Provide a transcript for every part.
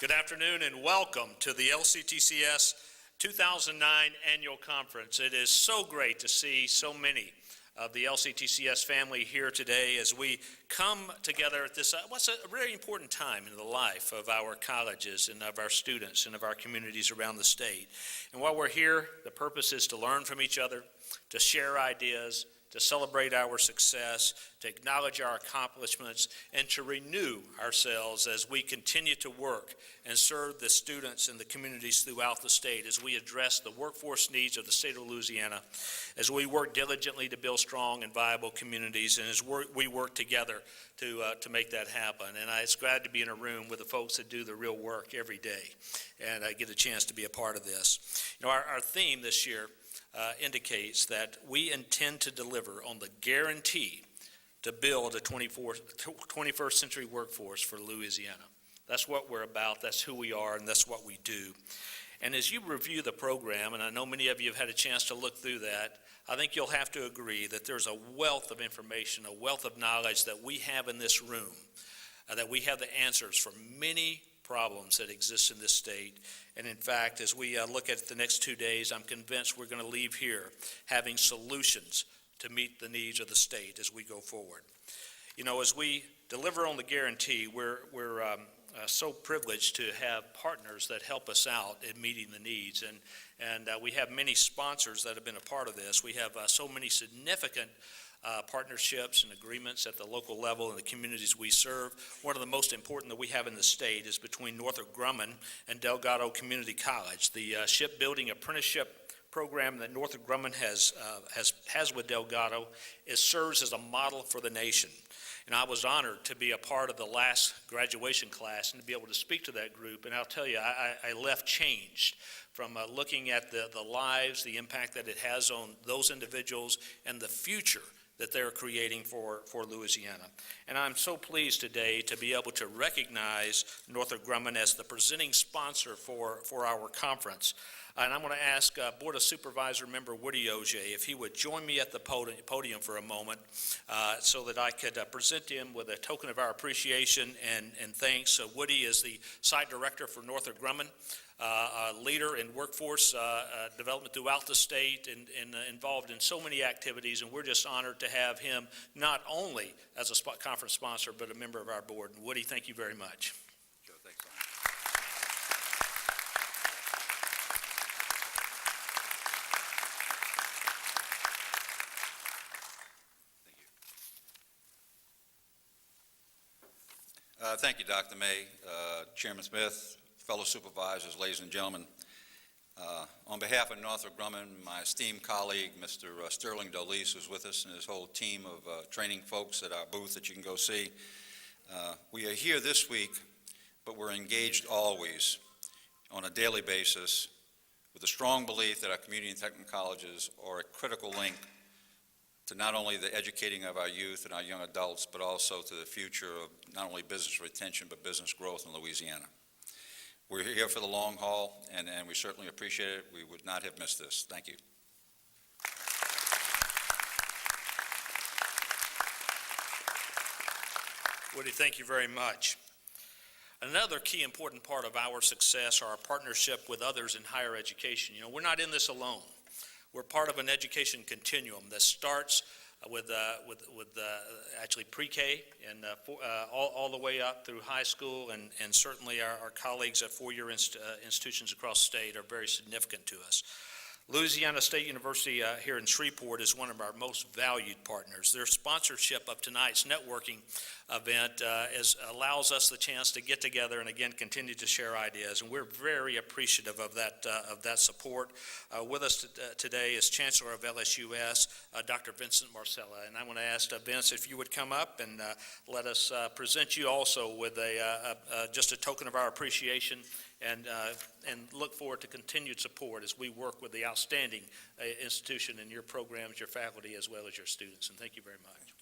Good afternoon and welcome to the LCTCS 2009 Annual Conference. It is so great to see so many of the LCTCS family here today as we come together at this, what's a very important time in the life of our colleges and of our students and of our communities around the state. And while we're here, the purpose is to learn from each other, to share ideas, to celebrate our success, to acknowledge our accomplishments, and to renew ourselves as we continue to work and serve the students and the communities throughout the state as we address the workforce needs of the state of Louisiana, as we work diligently to build strong and viable communities, and as we work together to make that happen. And it's glad to be in a room with the folks that do the real work every day, and I get a chance to be a part of this. You know, our theme this year indicates that we intend to deliver on the guarantee to build a 21st century workforce for Louisiana. That's what we're about, that's who we are, and that's what we do. And as you review the program, and I know many of you have had a chance to look through that, I think you'll have to agree that there's a wealth of information, a wealth of knowledge that we have in this room, that we have the answers for many problems that exist in this state. And in fact, as we look at the next 2 days, I'm convinced we're going to leave here having solutions to meet the needs of the state as we go forward. You know, as we deliver on the guarantee, we're so privileged to have partners that help us out in meeting the needs. And we have many sponsors that have been a part of this. We have so many significant partnerships and agreements at the local level in the communities we serve. One of the most important that we have in the state is between Northrop Grumman and Delgado Community College. The shipbuilding apprenticeship program that Northrop Grumman has with Delgado serves as a model for the nation. And I was honored to be a part of the last graduation class and to be able to speak to that group. And I'll tell you, I left changed from looking at the lives, the impact that it has on those individuals, and the future that they're creating for Louisiana. And I'm so pleased today to be able to recognize Northrop Grumman as the presenting sponsor for our conference. And I'm going to ask Board of Supervisor member Woody Oje if he would join me at the podium for a moment so that I could present him with a token of our appreciation and thanks. Woody is the site director for Northrop Grumman, a leader in workforce development throughout the state and involved in so many activities, and we're just honored to have him not only as a conference sponsor but a member of our board. And Woody, thank you very much. Sure, thanks. Thank you, Dr. May, Chairman Smith, fellow supervisors, ladies and gentlemen. On behalf of Northrop Grumman, my esteemed colleague, Mr. Sterling Dolis, who's with us, and his whole team of training folks at our booth that you can go see. We are here this week, but we're engaged always on a daily basis with a strong belief that our community and technical colleges are a critical link to not only the educating of our youth and our young adults, but also to the future of not only business retention, but business growth in Louisiana. We're here for the long haul, and we certainly appreciate it. We would not have missed this. Thank you. Woody, thank you very much. Another key important part of our success are our partnership with others in higher education. You know, we're not in this alone. We're part of an education continuum that starts with actually pre-K and all the way up through high school, and certainly our colleagues at four-year institutions across the state are very significant to us. Louisiana State University here in Shreveport is one of our most valued partners. Their sponsorship of tonight's networking event allows us the chance to get together and again continue to share ideas, and we're very appreciative of that support. With us today is Chancellor of LSUS, Dr. Vincent Marcella, and I want to ask Vince if you would come up and let us present you also with just a token of our appreciation. And look forward to continued support as we work with the outstanding institution and your programs, your faculty, as well as your students. And thank you very much.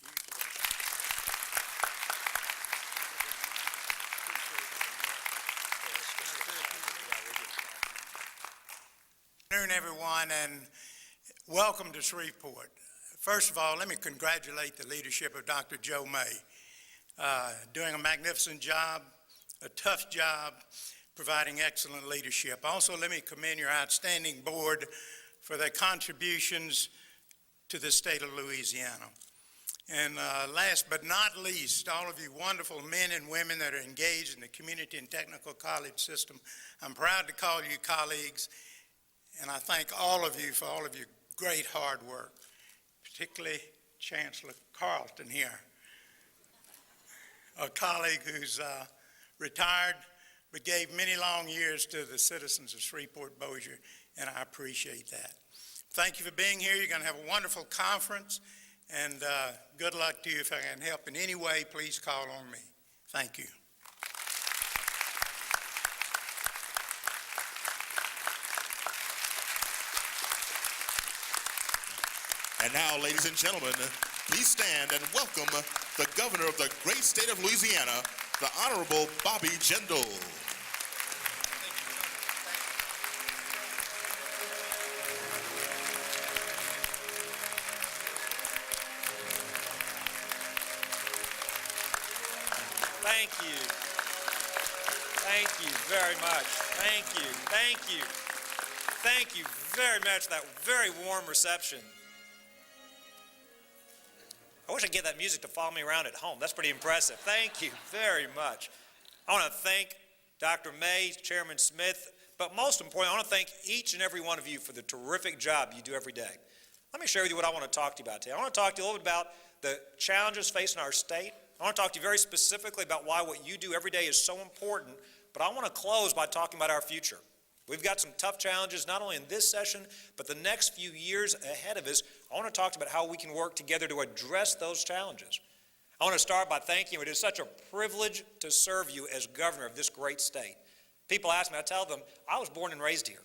Good afternoon, everyone, and welcome to Shreveport. First of all, let me congratulate the leadership of Dr. Joe May. Doing a magnificent job, a tough job, providing excellent leadership. Also, let me commend your outstanding board for their contributions to the state of Louisiana. And last but not least, all of you wonderful men and women that are engaged in the community and technical college system. I'm proud to call you colleagues, and I thank all of you for all of your great hard work, particularly Chancellor Carlton here, a colleague who's retired but gave many long years to the citizens of Shreveport-Bossier, and I appreciate that. Thank you for being here. You're going to have a wonderful conference, and good luck to you. If I can help in any way, please call on me. Thank you. And now, ladies and gentlemen, please stand and welcome the governor of the great state of Louisiana, the Honorable Bobby Jindal. Thank you. Thank you very much. Thank you. Thank you. Thank you very much for that very warm reception. I wish I could get that music to follow me around at home. That's pretty impressive. Thank you very much. I want to thank Dr. May, Chairman Smith, but most importantly, I want to thank each and every one of you for the terrific job you do every day. Let me share with you what I want to talk to you about today. I want to talk to you a little bit about the challenges facing our state. I want to talk to you very specifically about why what you do every day is so important, but I want to close by talking about our future. We've got some tough challenges, not only in this session, but the next few years ahead of us. I want to talk about how we can work together to address those challenges. I want to start by thanking you. It is such a privilege to serve you as governor of this great state. People ask me, I tell them, I was born and raised here.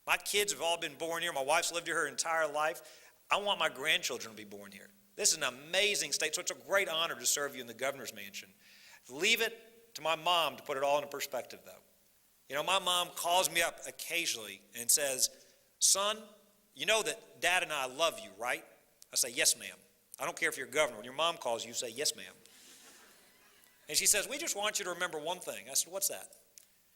My kids have all been born here. My wife's lived here her entire life. I want my grandchildren to be born here. This is an amazing state, so it's a great honor to serve you in the governor's mansion. Leave it to my mom to put it all into perspective, though. You know, my mom calls me up occasionally and says, son, you know that Dad and I love you, right? I say, yes, ma'am. I don't care if you're governor. When your mom calls you, say, yes, ma'am. And she says, we just want you to remember one thing. I said, what's that?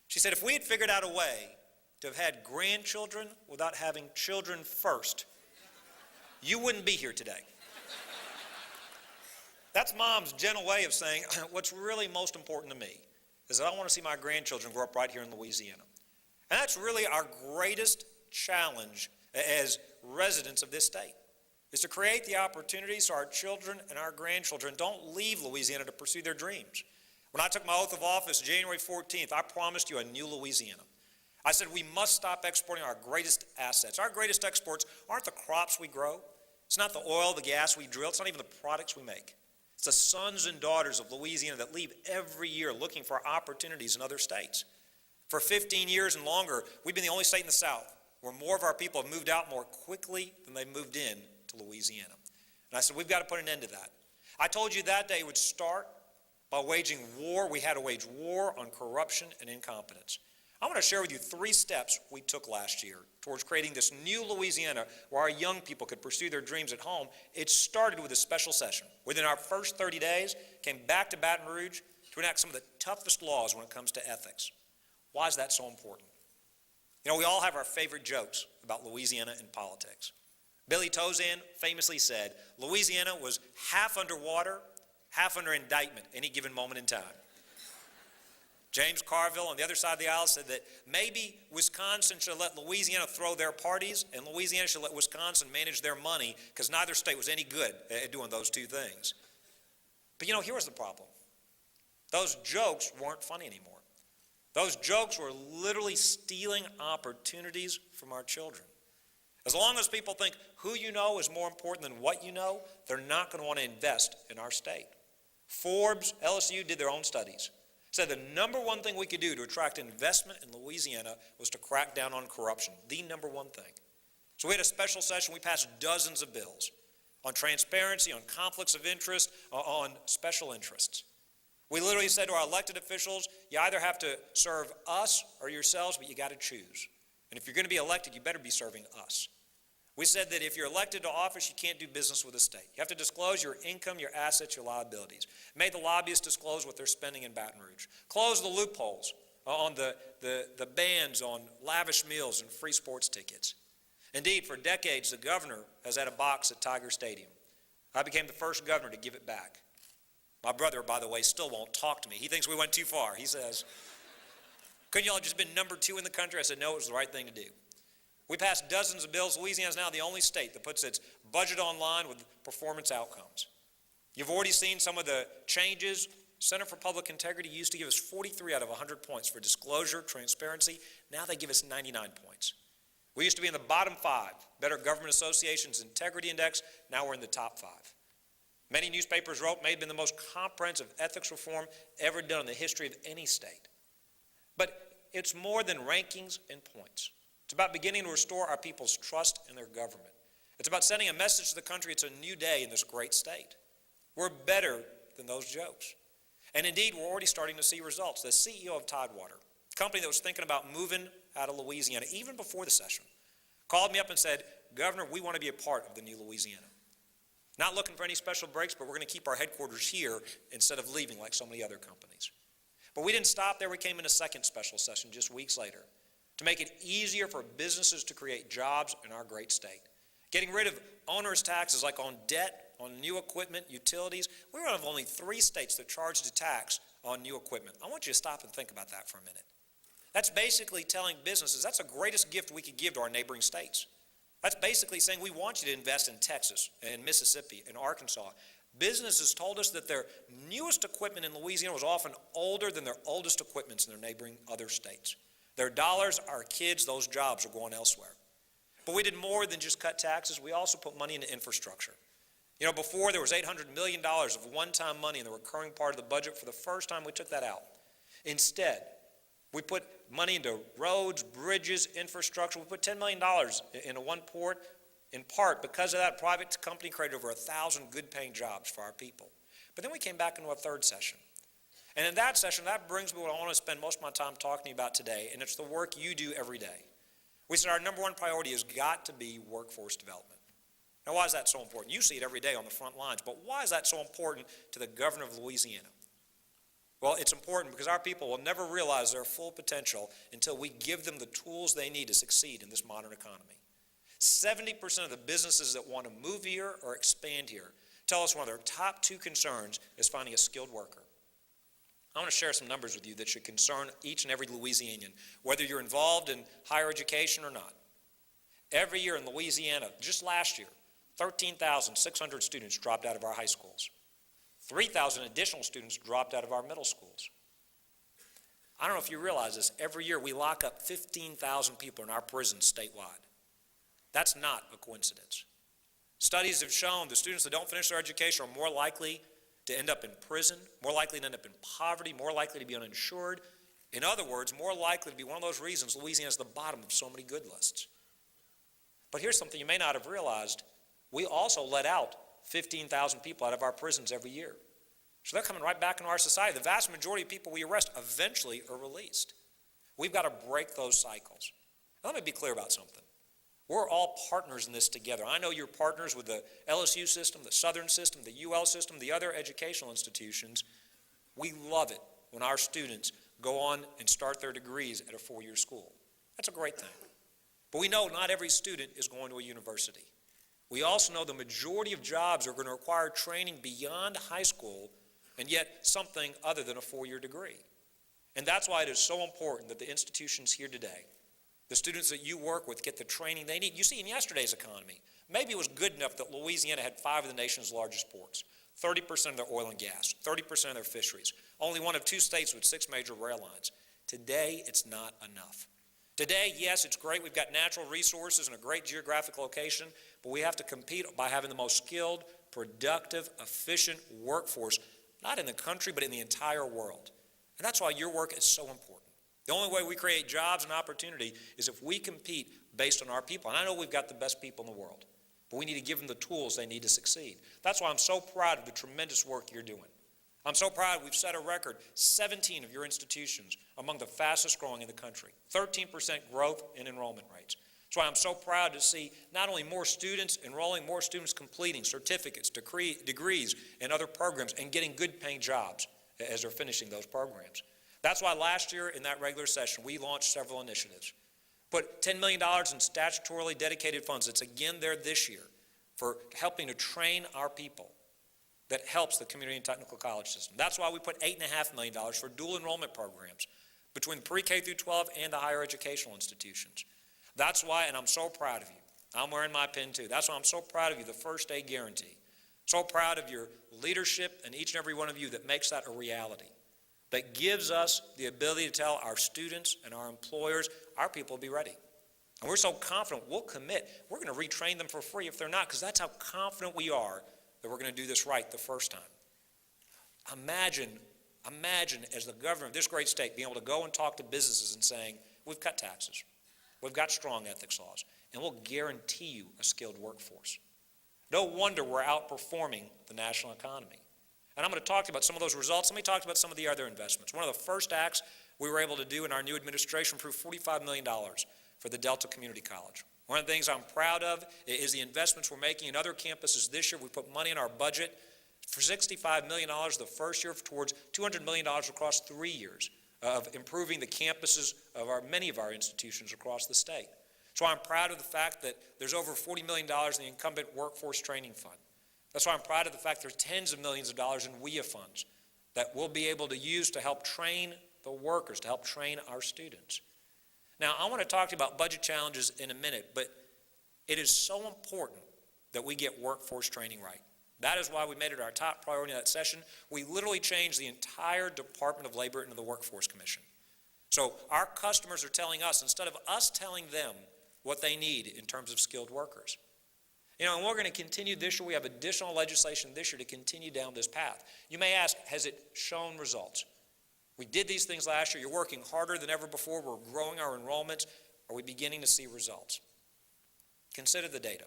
She said, if we had figured out a way to have had grandchildren without having children first, you wouldn't be here today. That's Mom's gentle way of saying, what's really most important to me is that I want to see my grandchildren grow up right here in Louisiana. And that's really our greatest challenge as residents of this state, is to create the opportunities so our children and our grandchildren don't leave Louisiana to pursue their dreams. When I took my oath of office January 14th, I promised you a new Louisiana. I said we must stop exporting our greatest assets. Our greatest exports aren't the crops we grow. It's not the oil, the gas we drill. It's not even the products we make. It's the sons and daughters of Louisiana that leave every year looking for opportunities in other states. For 15 years and longer, we've been the only state in the South where more of our people have moved out more quickly than they moved in to Louisiana. And I said, we've got to put an end to that. I told you that day would start by waging war. We had to wage war on corruption and incompetence. I want to share with you 3 steps we took last year towards creating this new Louisiana where our young people could pursue their dreams at home. It started with a special session. Within our first 30 days, came back to Baton Rouge to enact some of the toughest laws when it comes to ethics. Why is that so important? You know, we all have our favorite jokes about Louisiana and politics. Billy Tozan famously said, Louisiana was half underwater, half under indictment any given moment in time. James Carville on the other side of the aisle said that maybe Wisconsin should let Louisiana throw their parties and Louisiana should let Wisconsin manage their money because neither state was any good at doing those 2 things. But you know, here was the problem. Those jokes weren't funny anymore. Those jokes were literally stealing opportunities from our children. As long as people think who you know is more important than what you know, they're not going to want to invest in our state. Forbes, LSU did their own studies. Said the number one thing we could do to attract investment in Louisiana was to crack down on corruption, the number one thing. So we had a special session. We passed dozens of bills on transparency, on conflicts of interest, on special interests. We literally said to our elected officials, you either have to serve us or yourselves, but you got to choose. And if you're going to be elected, you better be serving us. We said that if you're elected to office, you can't do business with the state. You have to disclose your income, your assets, your liabilities. Made the lobbyists disclose what they're spending in Baton Rouge. Close the loopholes on the bans on lavish meals and free sports tickets. Indeed, for decades, the governor has had a box at Tiger Stadium. I became the first governor to give it back. My brother, by the way, still won't talk to me. He thinks we went too far. He says, couldn't y'all have just been number 2 in the country? I said, no, it was the right thing to do. We passed dozens of bills. Louisiana is now the only state that puts its budget online with performance outcomes. You've already seen some of the changes. Center for Public Integrity used to give us 43 out of 100 points for disclosure, transparency. Now they give us 99 points. We used to be in the bottom 5, Better Government Association's Integrity Index. Now we're in the top 5. Many newspapers wrote may have been the most comprehensive ethics reform ever done in the history of any state. But it's more than rankings and points. It's about beginning to restore our people's trust in their government. It's about sending a message to the country it's a new day in this great state. We're better than those jokes. And indeed, we're already starting to see results. The CEO of Tidewater, a company that was thinking about moving out of Louisiana even before the session, called me up and said, Governor, we want to be a part of the new Louisiana. Not looking for any special breaks, but we're going to keep our headquarters here instead of leaving like so many other companies. But we didn't stop there. We came in a second special session just weeks later to make it easier for businesses to create jobs in our great state. Getting rid of onerous taxes like on debt, on new equipment, utilities. We're one of only 3 states that charged a tax on new equipment. I want you to stop and think about that for a minute. That's basically telling businesses that's the greatest gift we could give to our neighboring states. That's basically saying we want you to invest in Texas and Mississippi and Arkansas. Businesses told us that their newest equipment in Louisiana was often older than their oldest equipments in their neighboring other states. Their dollars, our kids, those jobs are going elsewhere. But we did more than just cut taxes. We also put money into infrastructure. You know, before there was $800 million of one-time money in the recurring part of the budget. For the first time, we took that out. Instead, we put money into roads, bridges, infrastructure. We put $10 million into one port. In part, because of that, private company created over 1,000 good-paying jobs for our people. But then we came back into a third session. And in that session, that brings me what I want to spend most of my time talking about today, and it's the work you do every day. We said our number 1 priority has got to be workforce development. Now, why is that so important? You see it every day on the front lines, but why is that so important to the governor of Louisiana? Well, it's important because our people will never realize their full potential until we give them the tools they need to succeed in this modern economy. 70% of the businesses that want to move here or expand here tell us one of their top 2 concerns is finding a skilled worker. I want to share some numbers with you that should concern each and every Louisianian, whether you're involved in higher education or not. Every year in Louisiana, just last year, 13,600 students dropped out of our high schools. 3,000 additional students dropped out of our middle schools. I don't know if you realize this, every year we lock up 15,000 people in our prisons statewide. That's not a coincidence. Studies have shown the students that don't finish their education are more likely to end up in prison, more likely to end up in poverty, more likely to be uninsured. In other words, more likely to be one of those reasons Louisiana is the bottom of so many good lists. But here's something you may not have realized. We also let out 15,000 people out of our prisons every year. So they're coming right back into our society. The vast majority of people we arrest eventually are released. We've got to break those cycles. Now, let me be clear about something. We're all partners in this together. I know you're partners with the LSU system, the Southern system, the UL system, the other educational institutions. We love it when our students go on and start their degrees at a 4-year school. That's a great thing. But we know not every student is going to a university. We also know the majority of jobs are going to require training beyond high school and yet something other than a 4-year degree. And that's why it is so important that the institutions here today, the students that you work with, get the training they need. You see, in yesterday's economy, maybe it was good enough that Louisiana had 5 of the nation's largest ports, 30% of their oil and gas, 30% of their fisheries, only one of 2 states with 6 major rail lines. Today, it's not enough. Today, yes, it's great. We've got natural resources and a great geographic location, but we have to compete by having the most skilled, productive, efficient workforce, not in the country, but in the entire world. And that's why your work is so important. The only way we create jobs and opportunity is if we compete based on our people. And I know we've got the best people in the world, but we need to give them the tools they need to succeed. That's why I'm so proud of the tremendous work you're doing. I'm so proud we've set a record, 17 of your institutions among the fastest growing in the country, 13% growth in enrollment rates. That's why I'm so proud to see not only more students enrolling, more students completing certificates, degrees, and other programs and getting good paying jobs as they're finishing those programs. That's why last year in that regular session, we launched several initiatives. Put $10 million in statutorily dedicated funds. It's again there this year for helping to train our people that helps the community and technical college system. That's why we put $8.5 million for dual enrollment programs between pre-K through 12 and the higher educational institutions. That's why, and I'm so proud of you. I'm wearing my pin too. That's why I'm so proud of you, the first day guarantee. So proud of your leadership and each and every one of you that makes that a reality. That gives us the ability to tell our students and our employers, our people will be ready. And we're so confident, we'll commit. We're going to retrain them for free if they're not, because that's how confident we are that we're going to do this right the first time. Imagine as the governor of this great state being able to go and talk to businesses and saying, we've cut taxes, we've got strong ethics laws, and we'll guarantee you a skilled workforce. No wonder we're outperforming the national economy. And I'm going to talk about some of those results. Let me talk about some of the other investments. One of the first acts we were able to do in our new administration approved $45 million for the Delta Community College. One of the things I'm proud of is the investments we're making in other campuses this year. We put money in our budget for $65 million the first year towards $200 million across 3 years of improving the campuses of many of our institutions across the state. So I'm proud of the fact that there's over $40 million in the Incumbent Workforce Training Fund. That's why I'm proud of the fact there's tens of millions of dollars in WIA funds that we'll be able to use to help train the workers, to help train our students. Now, I want to talk to you about budget challenges in a minute, but it is so important that we get workforce training right. That is why we made it our top priority in that session. We literally changed the entire Department of Labor into the Workforce Commission. So our customers are telling us, instead of us telling them what they need in terms of skilled workers. You know, and we're going to continue this year. We have additional legislation this year to continue down this path. You may ask, has it shown results? We did these things last year. You're working harder than ever before. We're growing our enrollments. Are we beginning to see results? Consider the data.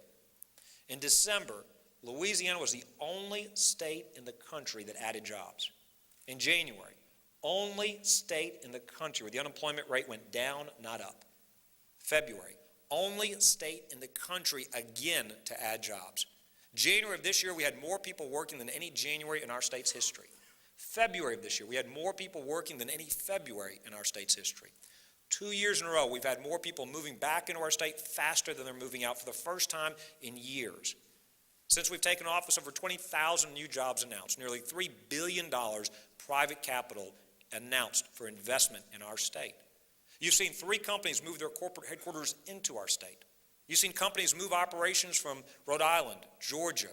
In December, Louisiana was the only state in the country that added jobs. In January, only state in the country where the unemployment rate went down, not up. February, only state in the country again to add jobs. January of this year, we had more people working than any January in our state's history. February of this year, we had more people working than any February in our state's history. 2 years in a row, we've had more people moving back into our state faster than they're moving out for the first time in years. Since we've taken office, over 20,000 new jobs announced, nearly $3 billion private capital announced for investment in our state. You've seen 3 companies move their corporate headquarters into our state. You've seen companies move operations from Rhode Island, Georgia,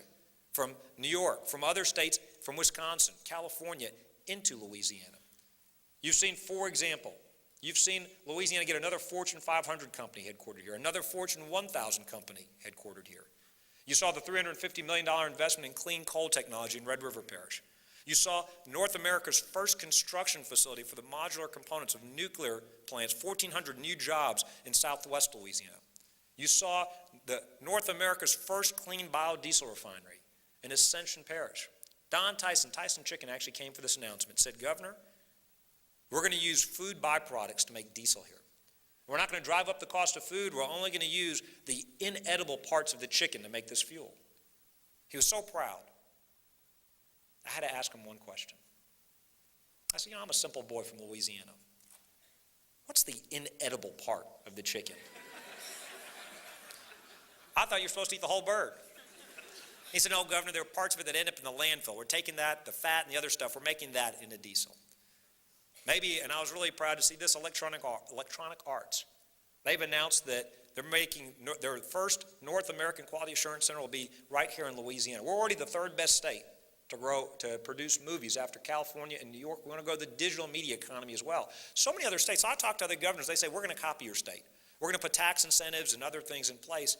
from New York, from other states, from Wisconsin, California, into Louisiana. You've seen, for example, you've seen Louisiana get another Fortune 500 company headquartered here, another Fortune 1000 company headquartered here. You saw the $350 million investment in clean coal technology in Red River Parish. You saw North America's first construction facility for the modular components of nuclear plants, 1,400 new jobs in southwest Louisiana. You saw the North America's first clean biodiesel refinery in Ascension Parish. Don Tyson Chicken actually came for this announcement, said, Governor, we're going to use food byproducts to make diesel here. We're not going to drive up the cost of food. We're only going to use the inedible parts of the chicken to make this fuel. He was so proud. I had to ask him one question. I said, I'm a simple boy from Louisiana. What's the inedible part of the chicken? I thought you were supposed to eat the whole bird. He said, no, Governor, there are parts of it that end up in the landfill. We're taking that, the fat and the other stuff, we're making that into diesel. Maybe, and I was really proud to see this, Electronic Arts. They've announced that they're making their first North American Quality Assurance Center will be right here in Louisiana. We're already the 3rd best state to produce movies after California and New York. We want to go to the digital media economy as well. So many other states, I talk to other governors, they say, we're going to copy your state. We're going to put tax incentives and other things in place.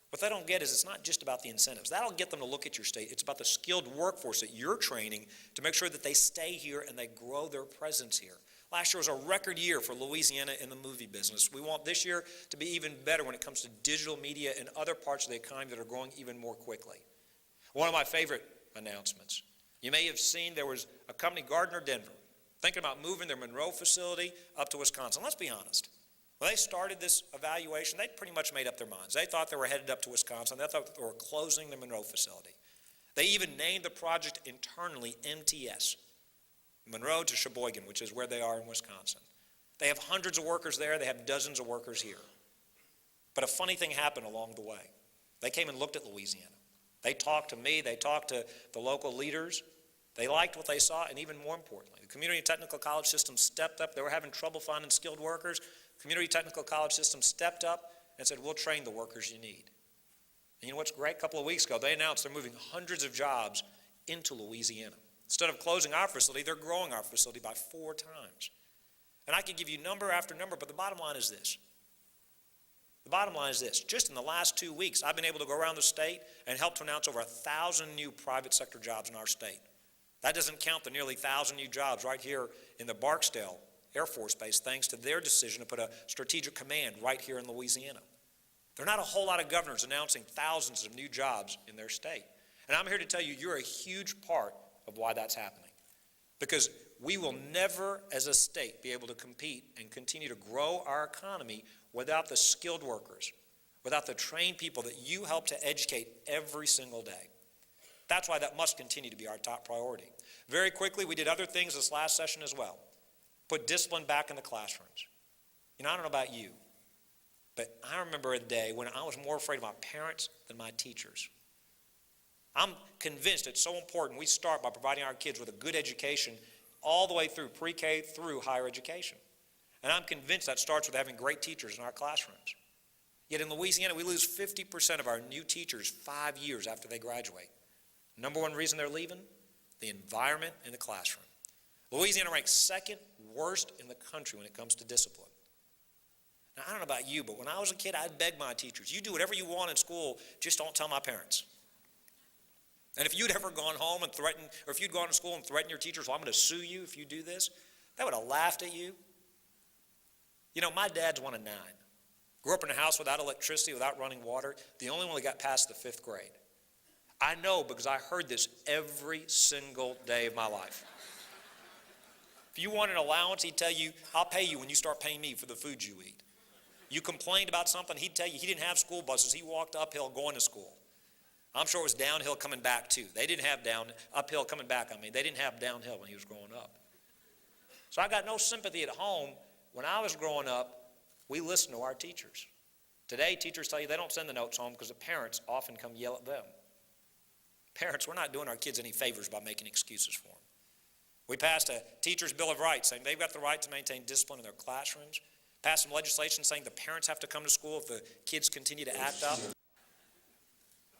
What they don't get is it's not just about the incentives. That'll get them to look at your state. It's about the skilled workforce that you're training to make sure that they stay here and they grow their presence here. Last year was a record year for Louisiana in the movie business. We want this year to be even better when it comes to digital media and other parts of the economy that are growing even more quickly. One of my favorite announcements. You may have seen there was a company, Gardner Denver, thinking about moving their Monroe facility up to Wisconsin. Let's be honest. When they started this evaluation, they'd pretty much made up their minds. They thought they were headed up to Wisconsin. They thought they were closing the Monroe facility. They even named the project internally MTS, Monroe to Sheboygan, which is where they are in Wisconsin. They have hundreds of workers there. They have dozens of workers here. But a funny thing happened along the way. They came and looked at Louisiana. They talked to me. They talked to the local leaders. They liked what they saw, and even more importantly, the community technical college system stepped up. They were having trouble finding skilled workers. Community technical college system stepped up and said, we'll train the workers you need. And you know what's great? A couple of weeks ago, they announced they're moving hundreds of jobs into Louisiana. Instead of closing our facility, they're growing our facility by 4 times. And I could give you number after number, but the bottom line is this. The bottom line is this. Just in the last 2 weeks, I've been able to go around the state and help to announce over 1,000 new private sector jobs in our state. That doesn't count the nearly 1,000 new jobs right here in the Barksdale Air Force Base, thanks to their decision to put a strategic command right here in Louisiana. There are not a whole lot of governors announcing thousands of new jobs in their state. And I'm here to tell you, you're a huge part of why that's happening. Because we will never, as a state, be able to compete and continue to grow our economy without the skilled workers, without the trained people that you help to educate every single day. That's why that must continue to be our top priority. Very quickly, we did other things this last session as well. Put discipline back in the classrooms. You know, I don't know about you, but I remember a day when I was more afraid of my parents than my teachers. I'm convinced it's so important we start by providing our kids with a good education all the way through pre-K through higher education. And I'm convinced that starts with having great teachers in our classrooms. Yet in Louisiana, we lose 50% of our new teachers 5 years after they graduate. Number one reason they're leaving? The environment in the classroom. Louisiana ranks second worst in the country when it comes to discipline. Now, I don't know about you, but when I was a kid, I'd beg my teachers, you do whatever you want in school, just don't tell my parents. And if you'd ever gone home and threatened, or if you'd gone to school and threatened your teachers, well, I'm going to sue you if you do this, they would have laughed at you. You know, my dad's one of 9. Grew up in a house without electricity, without running water, the only one that got past the 5th grade. I know because I heard this every single day of my life. If you want an allowance, he'd tell you, I'll pay you when you start paying me for the food you eat. You complained about something, he'd tell you he didn't have school buses. He walked uphill going to school. I'm sure it was downhill coming back too. They didn't have uphill coming back. They didn't have downhill when he was growing up. So I got no sympathy at home. When I was growing up, we listened to our teachers. Today, teachers tell you they don't send the notes home because the parents often come yell at them. Parents, we're not doing our kids any favors by making excuses for them. We passed a teacher's Bill of Rights saying they've got the right to maintain discipline in their classrooms. Passed some legislation saying the parents have to come to school if the kids continue to act up.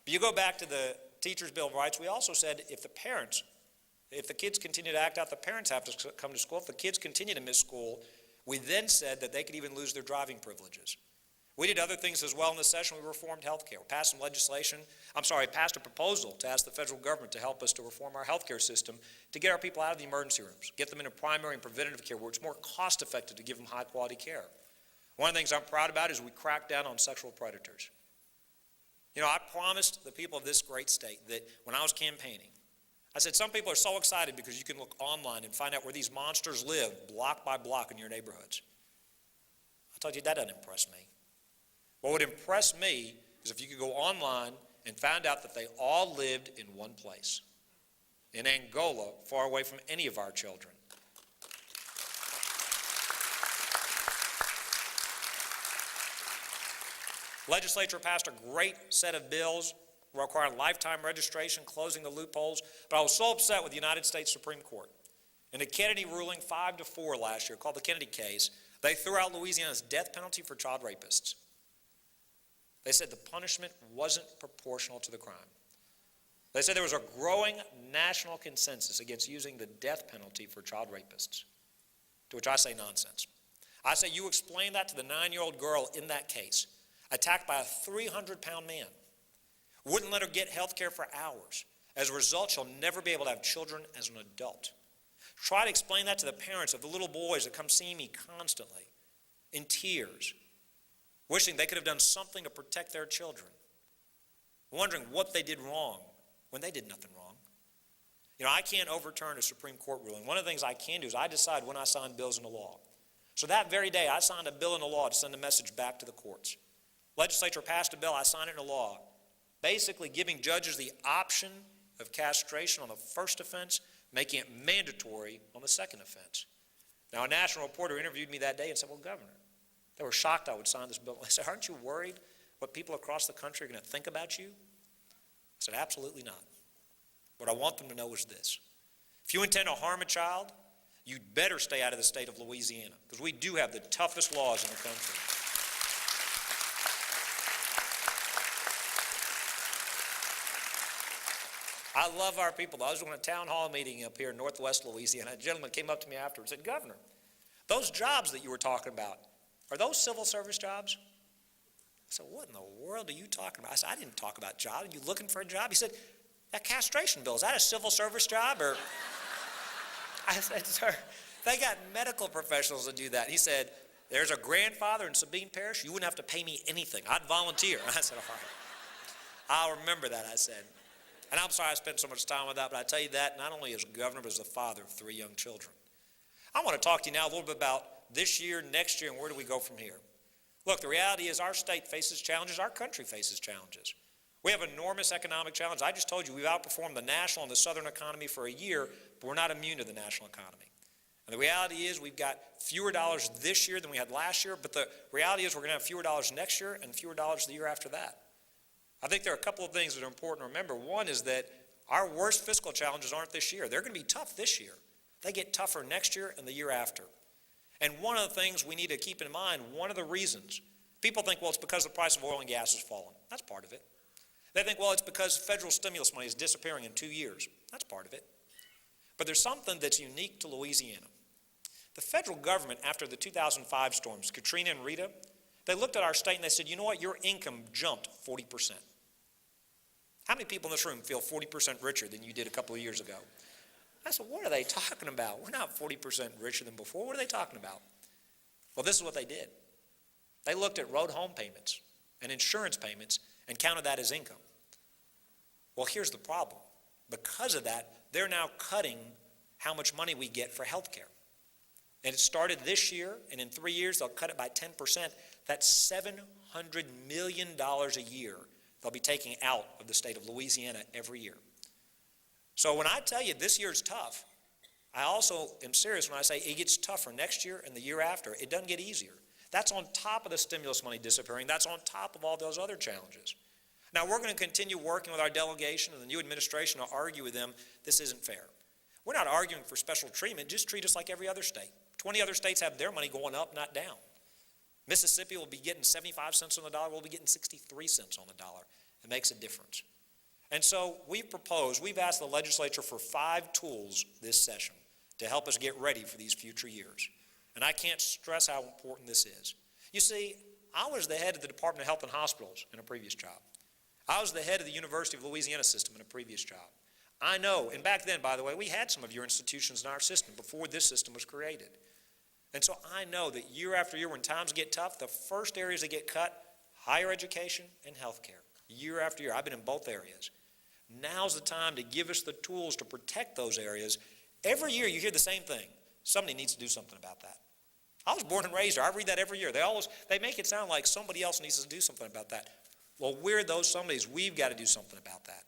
But you go back to the teacher's Bill of Rights, we also said if the kids continue to act out, the parents have to come to school. If the kids continue to miss school, we then said that they could even lose their driving privileges. We did other things as well in this session. We reformed health care. We passed a proposal to ask the federal government to help us to reform our health care system to get our people out of the emergency rooms, get them into primary and preventative care where it's more cost effective to give them high quality care. One of the things I'm proud about is we cracked down on sexual predators. You know, I promised the people of this great state that when I was campaigning, I said some people are so excited because you can look online and find out where these monsters live block by block in your neighborhoods. I told you that doesn't impress me. What would impress me is if you could go online and find out that they all lived in one place, in Angola, far away from any of our children. Legislature passed a great set of bills requiring lifetime registration, closing the loopholes, but I was so upset with the United States Supreme Court. In a Kennedy ruling 5-4 last year, called the Kennedy case, they threw out Louisiana's death penalty for child rapists. They said the punishment wasn't proportional to the crime. They said there was a growing national consensus against using the death penalty for child rapists, to which I say nonsense. I say you explain that to the 9-year-old girl in that case, attacked by a 300-pound man, wouldn't let her get health care for hours. As a result, she'll never be able to have children as an adult. Try to explain that to the parents of the little boys that come see me constantly in tears, wishing they could have done something to protect their children, wondering what they did wrong when they did nothing wrong. You know, I can't overturn a Supreme Court ruling. One of the things I can do is I decide when I sign bills into law. So that very day, I signed a bill into law to send a message back to the courts. Legislature passed a bill, I signed it into law, basically giving judges the option of castration on the first offense, making it mandatory on the second offense. Now, a national reporter interviewed me that day and said, well, Governor, they were shocked I would sign this bill. I said, aren't you worried what people across the country are going to think about you? I said, absolutely not. What I want them to know is this. If you intend to harm a child, you'd better stay out of the state of Louisiana, because we do have the toughest laws in the country. I love our people. I was in a town hall meeting up here in northwest Louisiana. A gentleman came up to me afterwards and said, Governor, those jobs that you were talking about, are those civil service jobs? I said, what in the world are you talking about? I said, I didn't talk about jobs. Are you looking for a job? He said, that castration bill, is that a civil service job? Or I said, sir, they got medical professionals that do that. He said, there's a grandfather in Sabine Parish. You wouldn't have to pay me anything. I'd volunteer. I said, all right. I'll remember that, I said. And I'm sorry I spent so much time with that, but I tell you that not only as governor, but as the father of 3 young children. I want to talk to you now a little bit about this year, next year, and where do we go from here? Look, the reality is our state faces challenges, our country faces challenges. We have enormous economic challenges. I just told you we've outperformed the national and the southern economy for a year, but we're not immune to the national economy. And the reality is we've got fewer dollars this year than we had last year, but the reality is we're going to have fewer dollars next year and fewer dollars the year after that. I think there are a couple of things that are important to remember. One is that our worst fiscal challenges aren't this year. They're going to be tough this year. They get tougher next year and the year after. And one of the things we need to keep in mind, one of the reasons, people think, well, it's because the price of oil and gas has fallen. That's part of it. They think, well, it's because federal stimulus money is disappearing in 2 years. That's part of it. But there's something that's unique to Louisiana. The federal government, after the 2005 storms, Katrina and Rita, they looked at our state and they said, you know what, your income jumped 40%. How many people in this room feel 40% richer than you did a couple of years ago? I said, what are they talking about? We're not 40% richer than before. What are they talking about? Well, this is what they did. They looked at road home payments and insurance payments and counted that as income. Well, here's the problem. Because of that, they're now cutting how much money we get for health care. And it started this year, and in 3 years, they'll cut it by 10%. That's $700 million a year they'll be taking out of the state of Louisiana every year. So when I tell you this year's tough, I also am serious when I say it gets tougher next year and the year after. It doesn't get easier. That's on top of the stimulus money disappearing. That's on top of all those other challenges. Now, we're going to continue working with our delegation and the new administration to argue with them this isn't fair. We're not arguing for special treatment. Just treat us like every other state. 20 other states have their money going up, not down. Mississippi will be getting 75 cents on the dollar. We'll be getting 63 cents on the dollar. It makes a difference. And so we've asked the legislature for 5 tools this session to help us get ready for these future years. And I can't stress how important this is. You see, I was the head of the Department of Health and Hospitals in a previous job. I was the head of the University of Louisiana system in a previous job. I know, and back then, by the way, we had some of your institutions in our system before this system was created. And so I know that year after year when times get tough, the first areas that get cut, higher education and health care. Year after year, I've been in both areas. Now's the time to give us the tools to protect those areas. Every year you hear the same thing. Somebody needs to do something about that. I was born and raised there. I read that every year. They make it sound like somebody else needs to do something about that. Well, we're those somebodies. We've got to do something about that.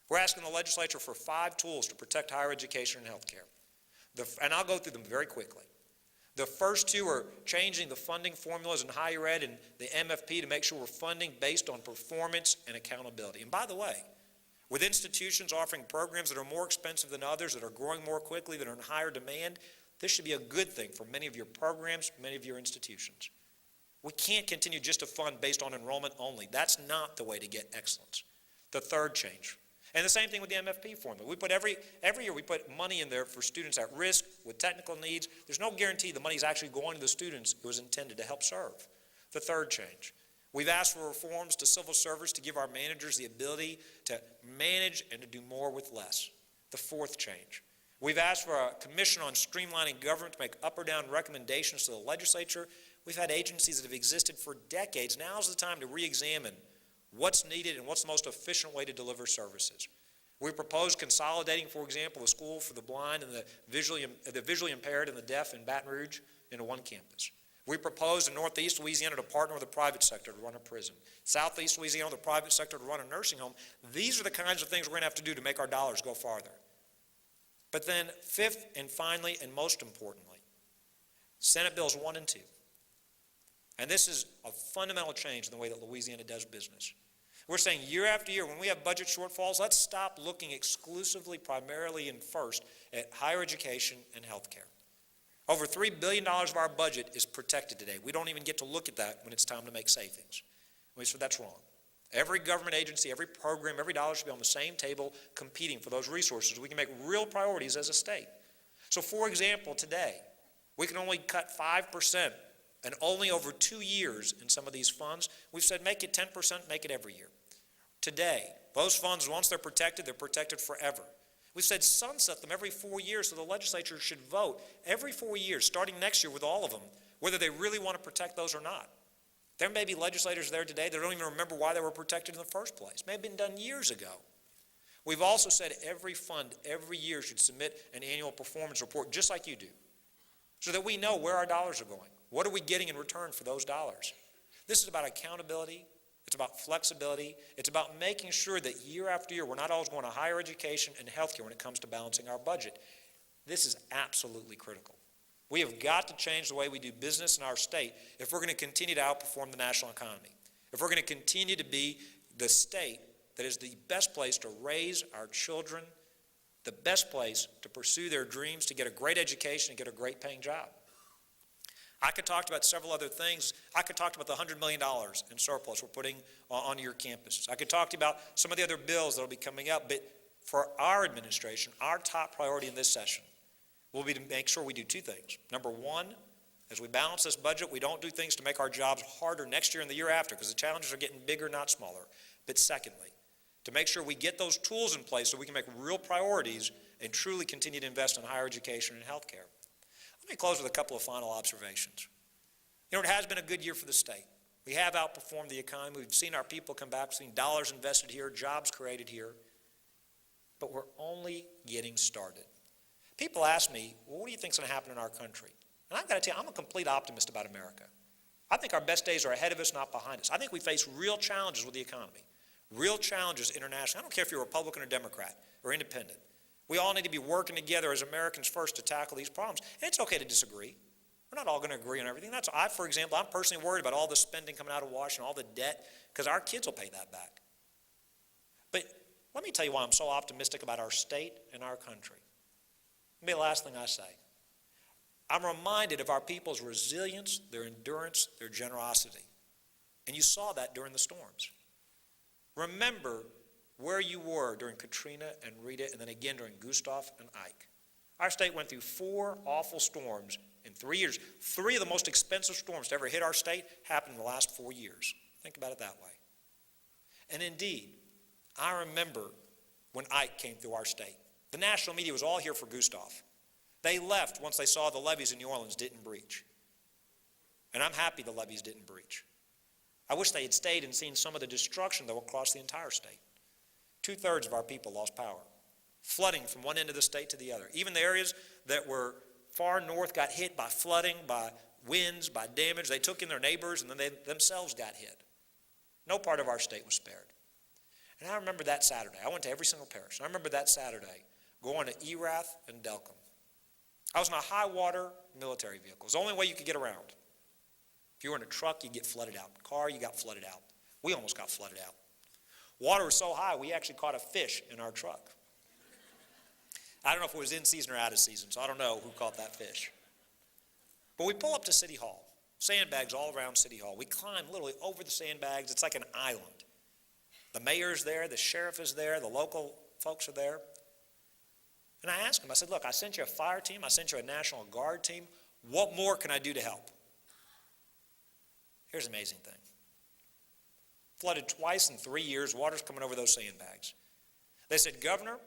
We're asking the legislature for 5 tools to protect higher education and health care. And I'll go through them very quickly. The first 2 are changing the funding formulas in higher ed and the MFP to make sure we're funding based on performance and accountability. And by the way, with institutions offering programs that are more expensive than others, that are growing more quickly, that are in higher demand, this should be a good thing for many of your programs, many of your institutions. We can't continue just to fund based on enrollment only. That's not the way to get excellence. The third change. And the same thing with the MFP formula. We put every year we put money in there for students at risk with technical needs. There's no guarantee the money is actually going to the students it was intended to help serve. The third change. We've asked for reforms to civil service to give our managers the ability to manage and to do more with less. The fourth change. We've asked for a commission on streamlining government to make up or down recommendations to the legislature. We've had agencies that have existed for decades. Now's the time to re-examine what's needed and what's the most efficient way to deliver services. We propose consolidating, for example, the school for the blind and the visually impaired and the deaf in Baton Rouge into one campus. We propose in Northeast Louisiana to partner with the private sector to run a prison. Southeast Louisiana, the private sector to run a nursing home. These are the kinds of things we're going to have to do to make our dollars go farther. But then fifth and finally and most importantly, Senate Bills 1 and 2. And this is a fundamental change in the way that Louisiana does business. We're saying year after year, when we have budget shortfalls, let's stop looking exclusively, primarily, and first at higher education and health care. Over $3 billion of our budget is protected today. We don't even get to look at that when it's time to make savings. We said that's wrong. Every government agency, every program, every dollar should be on the same table competing for those resources. We can make real priorities as a state. So, for example, today, we can only cut 5% and only over 2 years in some of these funds. We've said make it 10%, make it every year. Today, those funds, once they're protected forever. We've said sunset them every 4 years, so the legislature should vote every 4 years, starting next year with all of them, whether they really want to protect those or not. There may be legislators there today that don't even remember why they were protected in the first place. It may have been done years ago. We've also said every fund every year should submit an annual performance report, just like you do, so that we know where our dollars are going. What are we getting in return for those dollars? This is about accountability. It's about flexibility. It's about making sure that year after year, we're not always going to higher education and healthcare when it comes to balancing our budget. This is absolutely critical. We have got to change the way we do business in our state if we're going to continue to outperform the national economy. If we're going to continue to be the state that is the best place to raise our children, the best place to pursue their dreams, to get a great education and get a great paying job. I could talk about several other things. I could talk about the $100 million in surplus we're putting on your campuses. I could talk to you about some of the other bills that will be coming up. But for our administration, our top priority in this session will be to make sure we do two things. Number one, as we balance this budget, we don't do things to make our jobs harder next year and the year after, because the challenges are getting bigger, not smaller. But secondly, to make sure we get those tools in place so we can make real priorities and truly continue to invest in higher education and health care. Let me close with a couple of final observations. You know, it has been a good year for the state. We have outperformed the economy. We've seen our people come back. We've seen dollars invested here, jobs created here. But we're only getting started. People ask me, well, what do you think is going to happen in our country? And I've got to tell you, I'm a complete optimist about America. I think our best days are ahead of us, not behind us. I think we face real challenges with the economy, real challenges internationally. I don't care if you're Republican or Democrat or independent. We all need to be working together as Americans first to tackle these problems. And it's okay to disagree. We're not all going to agree on everything. For example, I'm personally worried about all the spending coming out of Washington, all the debt, because our kids will pay that back. But let me tell you why I'm so optimistic about our state and our country. Maybe the last thing I say. I'm reminded of our people's resilience, their endurance, their generosity. And you saw that during the storms. Remember where you were during Katrina and Rita, and then again during Gustav and Ike. Our state went through 4 awful storms in 3 years. 3 of the most expensive storms to ever hit our state happened in the last 4 years. Think about it that way. And indeed, I remember when Ike came through our state. The national media was all here for Gustav. They left once they saw the levees in New Orleans didn't breach. And I'm happy the levees didn't breach. I wish they had stayed and seen some of the destruction that will cross the entire state. 2/3 of our people lost power. Flooding from one end of the state to the other. Even the areas that were far north got hit by flooding, by winds, by damage. They took in their neighbors, and then they themselves got hit. No part of our state was spared. And I remember that Saturday. I went to every single parish. I remember that Saturday going to Erath and Delcombe. I was in a high-water military vehicle. It was the only way you could get around. If you were in a truck, you'd get flooded out. Car, you got flooded out. We almost got flooded out. Water was so high, we actually caught a fish in our truck. I don't know if it was in season or out of season, so I don't know who caught that fish. But we pull up to City Hall. Sandbags all around City Hall. We climb literally over the sandbags. It's like an island. The mayor's there, the sheriff is there, the local folks are there. And I asked him, I said, look, I sent you a fire team, I sent you a National Guard team. What more can I do to help? Here's the amazing thing. Flooded twice in 3 years, water's coming over those sandbags. They said, Governor,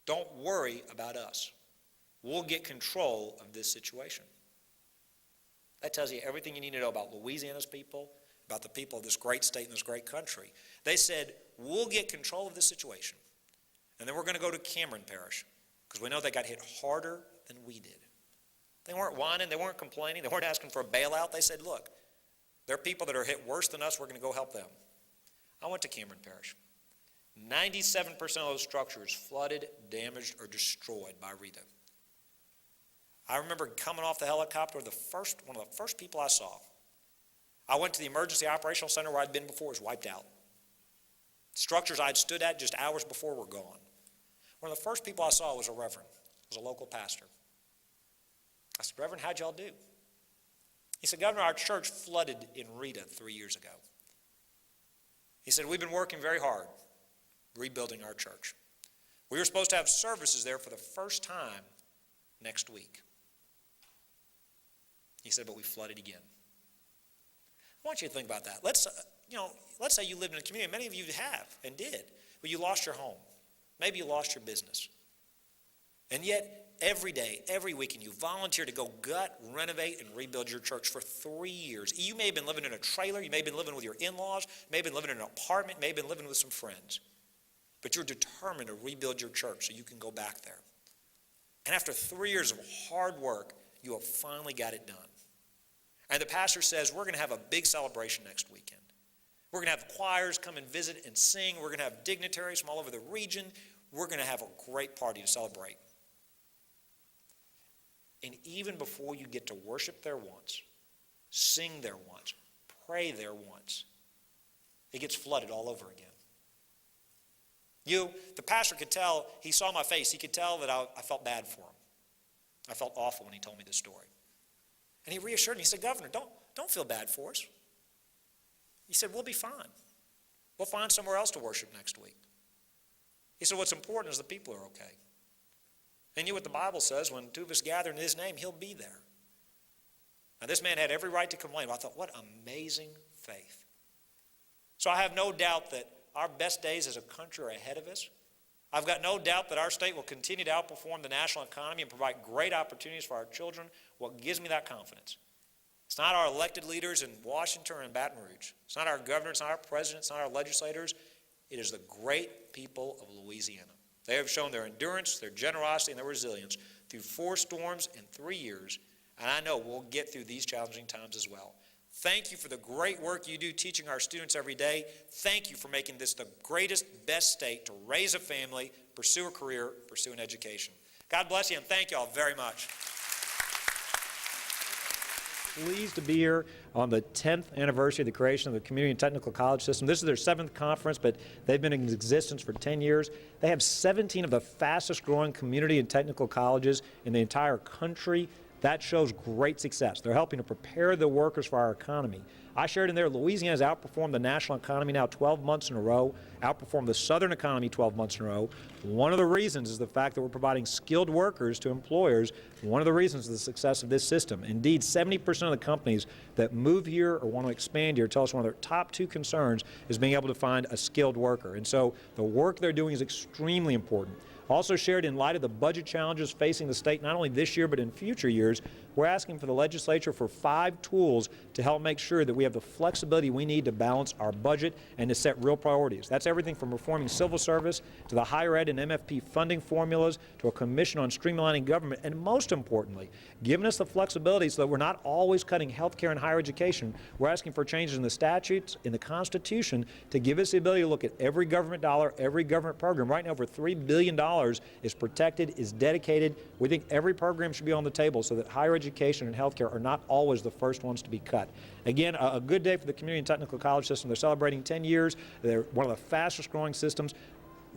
don't worry about us. We'll get control of this situation. That tells you everything you need to know about Louisiana's people, about the people of this great state and this great country. They said, we'll get control of this situation. And then we're going to go to Cameron Parish, because we know they got hit harder than we did. They weren't whining, they weren't complaining, they weren't asking for a bailout. They said, look, there are people that are hit worse than us, we're going to go help them. I went to Cameron Parish. 97% of those structures flooded, damaged, or destroyed by Rita. I remember coming off the helicopter, one of the first people I saw. I went to the emergency operational center where I'd been before, it was wiped out. Structures I'd stood at just hours before were gone. One of the first people I saw was a reverend, was a local pastor. I said, Reverend, how'd y'all do? He said, Governor, our church flooded in Rita 3 years ago. He said, we've been working very hard rebuilding our church. We were supposed to have services there for the first time next week. He said, but we flooded again. I want you to think about that. Let's say you lived in a community, many of you have and did, but you lost your home. Maybe you lost your business. And yet, every day, every weekend, you volunteer to go gut, renovate, and rebuild your church for 3 years. You may have been living in a trailer, you may have been living with your in-laws, you may have been living in an apartment, you may have been living with some friends. But you're determined to rebuild your church so you can go back there. And after 3 years of hard work, you have finally got it done. And the pastor says, we're going to have a big celebration next weekend. We're going to have choirs come and visit and sing. We're going to have dignitaries from all over the region. We're going to have a great party to celebrate. And even before you get to worship there once, sing there once, pray there once, it gets flooded all over again. The pastor could tell, he saw my face, he could tell that I felt bad for him. I felt awful when he told me this story. And he reassured me, he said, Governor, don't feel bad for us. He said, we'll be fine. We'll find somewhere else to worship next week. He said, what's important is the people are okay. And you know what the Bible says, when two of us gather in his name, he'll be there. Now this man had every right to complain. I thought, what amazing faith. So I have no doubt that our best days as a country are ahead of us. I've got no doubt that our state will continue to outperform the national economy and provide great opportunities for our children. What gives me that confidence? It's not our elected leaders in Washington or in Baton Rouge. It's not our governor, it's not our president, it's not our legislators. It is the great people of Louisiana. They have shown their endurance, their generosity, and their resilience through 4 storms in 3 years, and I know we'll get through these challenging times as well. Thank you for the great work you do teaching our students every day. Thank you for making this the greatest, best state to raise a family, pursue a career, pursue an education. God bless you, and thank you all very much. Pleased to be here on the 10th anniversary of the creation of the Community and Technical College System. This is their 7th conference, but they've been in existence for 10 years. They have 17 of the fastest growing community and technical colleges in the entire country. That shows great success. They're helping to prepare the workers for our economy. I shared in there, Louisiana has outperformed the national economy now 12 months in a row, outperformed the southern economy 12 months in a row. One of the reasons is the fact that we're providing skilled workers to employers. One of the reasons is the success of this system. Indeed, 70% of the companies that move here or want to expand here tell us one of their top 2 concerns is being able to find a skilled worker. And so the work they're doing is extremely important. Also shared, in light of the budget challenges facing the state not only this year but in future years, we're asking for the legislature for 5 tools to help make sure that we have the flexibility we need to balance our budget and to set real priorities. That's everything from reforming civil service to the higher ed and MFP funding formulas to a commission on streamlining government, and most importantly, giving us the flexibility so that we're not always cutting health care and higher education. We're asking for changes in the statutes, in the Constitution, to give us the ability to look at every government dollar, every government program. Right now, over $3 billion is protected, is dedicated. We think every program should be on the table so that higher education and health care are not always the first ones to be cut. Again, a good day for the Community and Technical College System. They're celebrating 10 years. They're one of the fastest growing systems.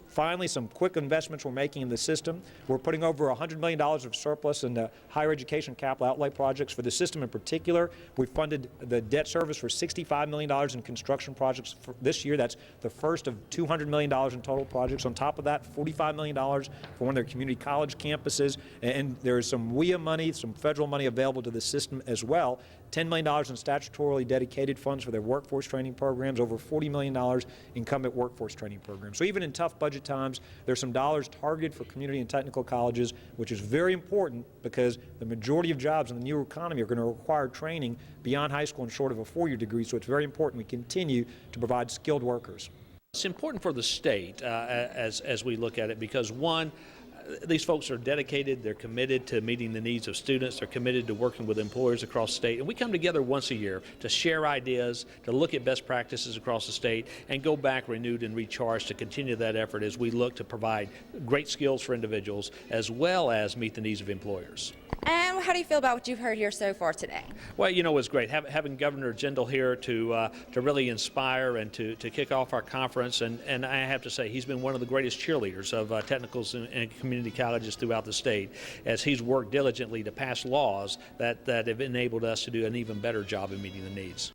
Finally, some quick investments we're making in the system. We're putting over $100 million of surplus into higher education capital outlay projects. For the system in particular, we funded the debt service for $65 million in construction projects for this year. That's the first of $200 million in total projects. On top of that, $45 million for one of their community college campuses. And there is some WIA money, some federal money available to the system as well. $10 million in statutorily dedicated funds for their workforce training programs, over $40 million in incumbent workforce training programs. So even in tough budget times, there's some dollars targeted for community and technical colleges, which is very important because the majority of jobs in the new economy are going to require training beyond high school and short of a 4-year degree, so it's very important we continue to provide skilled workers. It's important for the state as we look at it because, one, These folks are dedicated, they're committed to meeting the needs of students, they're committed to working with employers across the state, and we come together once a year to share ideas, to look at best practices across the state, and go back renewed and recharged to continue that effort as we look to provide great skills for individuals as well as meet the needs of employers. And how do you feel about what you've heard here so far today? Well, you know, it's great having Governor Jindal here to really inspire and to kick off our conference. And I have to say, he's been one of the greatest cheerleaders of technicals and community colleges throughout the state, as he's worked diligently to pass laws that have enabled us to do an even better job in meeting the needs.